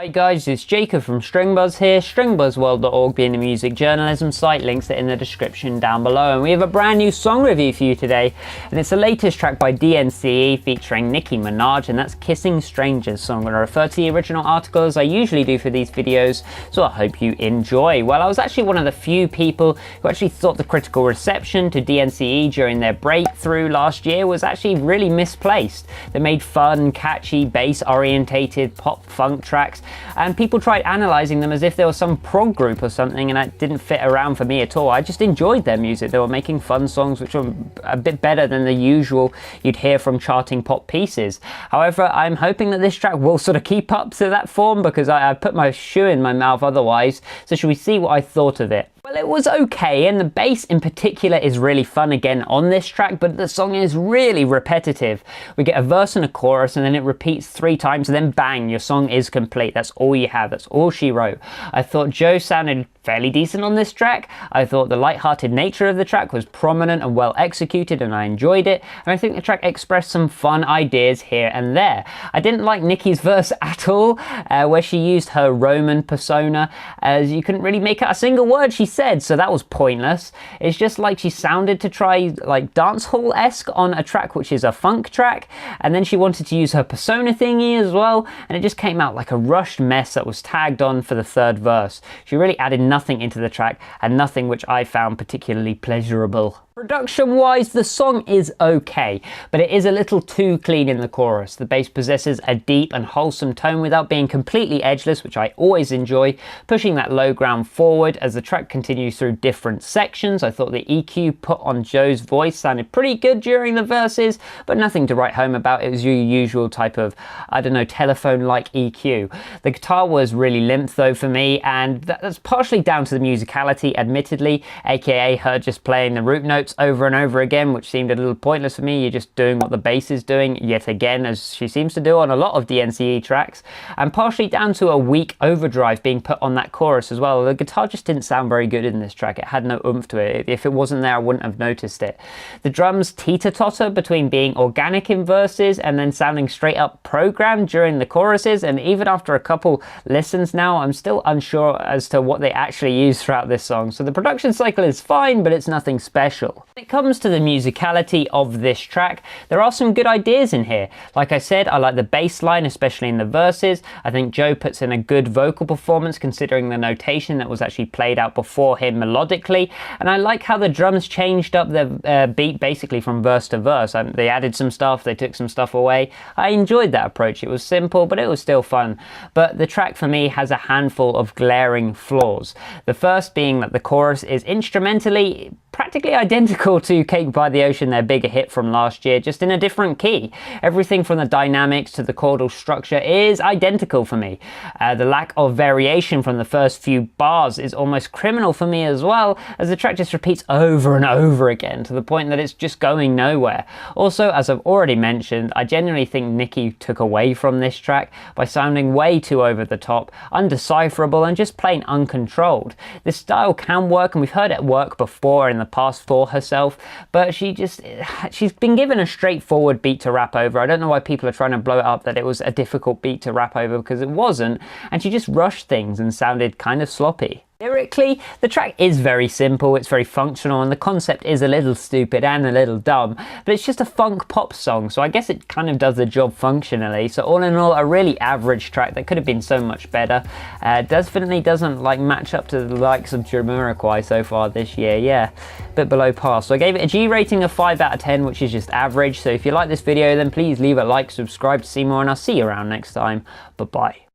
Hi guys, it's Jacob from StringBuzz here, stringbuzzworld.org being a music journalism site, links are in the description down below, and we have a brand new song review for you today, and it's the latest track by DNCE featuring Nicki Minaj, and that's Kissing Strangers. So I'm going to refer to the original article as I usually do for these videos, so I hope you enjoy. Well, I was actually one of the few people who actually thought the critical reception to DNCE during their breakthrough last year was actually really misplaced. They made fun, catchy, bass-orientated pop-funk tracks, and people tried analysing them as if they were some prog group or something, and that didn't fit around for me at all. I just enjoyed their music. They were making fun songs which were a bit better than the usual you'd hear from charting pop pieces. However, I'm hoping that this track will sort of keep up to that form, because I put my shoe in my mouth otherwise. So should we see what I thought of it? Well, it was okay, and the bass in particular is really fun again on this track, but the song is really repetitive. We get a verse and a chorus, and then it repeats 3 times, and then bang, your song is complete. That's all you have. That's all she wrote. I thought Joe sounded fairly decent on this track. I thought the light-hearted nature of the track was prominent and well executed, and I enjoyed it, and I think the track expressed some fun ideas here and there. I didn't like Nicki's verse at all, where she used her Roman persona, as you couldn't really make out a single word she said, so that was pointless. It's just like she sounded to try like dancehall-esque on a track which is a funk track, and then she wanted to use her persona thingy as well, and it just came out like a rushed mess that was tagged on for the 3rd verse. She really added nothing into the track, and nothing which I found particularly pleasurable. Production-wise, the song is okay, but it is a little too clean in the chorus. The bass possesses a deep and wholesome tone without being completely edgeless, which I always enjoy, pushing that low ground forward as the track continues through different sections. I thought the EQ put on Joe's voice sounded pretty good during the verses, but nothing to write home about. It was your usual type of, I don't know, telephone-like EQ. The guitar was really limp though for me, and that's partially down to the musicality, admittedly, aka her just playing the root notes over and over again, which seemed a little pointless for me. You're just doing what the bass is doing yet again, as she seems to do on a lot of DNCE tracks, and partially down to a weak overdrive being put on that chorus as well. The guitar just didn't sound very good in this track. It had no oomph to it. If it wasn't there, I wouldn't have noticed it. The drums teeter-totter between being organic in verses and then sounding straight up programmed during the choruses, and even after a couple listens now, I'm still unsure as to what they actually use throughout this song. So the production cycle is fine, but it's nothing special. When it comes to the musicality of this track, there are some good ideas in here. Like I said, I like the bass line, especially in the verses. I think Joe puts in a good vocal performance considering the notation that was actually played out before him melodically, and I like how the drums changed up the beat basically from verse to verse. They added some stuff, they took some stuff away. I enjoyed that approach. It was simple, but it was still fun. But the track for me has a handful of glaring flaws. The first being that the chorus is instrumentally practically identical to Cake by the Ocean, their bigger hit from last year, just in a different key. Everything from the dynamics to the chordal structure is identical for me. The lack of variation from the first few bars is almost criminal for me as well, as the track just repeats over and over again to the point that it's just going nowhere. Also, as I've already mentioned, I genuinely think Nicki took away from this track by sounding way too over the top, undecipherable, and just plain uncontrolled. This style can work, and we've heard it work before in the past for herself, but she's been given a straightforward beat to rap over. I don't know why people are trying to blow it up that it was a difficult beat to rap over, because it wasn't, and she just rushed things and sounded kind of sloppy. Lyrically, the track is very simple, it's very functional, and the concept is a little stupid and a little dumb, but it's just a funk pop song, so I guess it kind of does the job functionally. So all in all, a really average track that could have been so much better. Definitely doesn't like match up to the likes of Jamiroquai so far this year. Yeah, a bit below par. So I gave it a G rating of 5 out of 10, which is just average. So if you like this video, then please leave a like, subscribe to see more, and I'll see you around next time. Bye bye.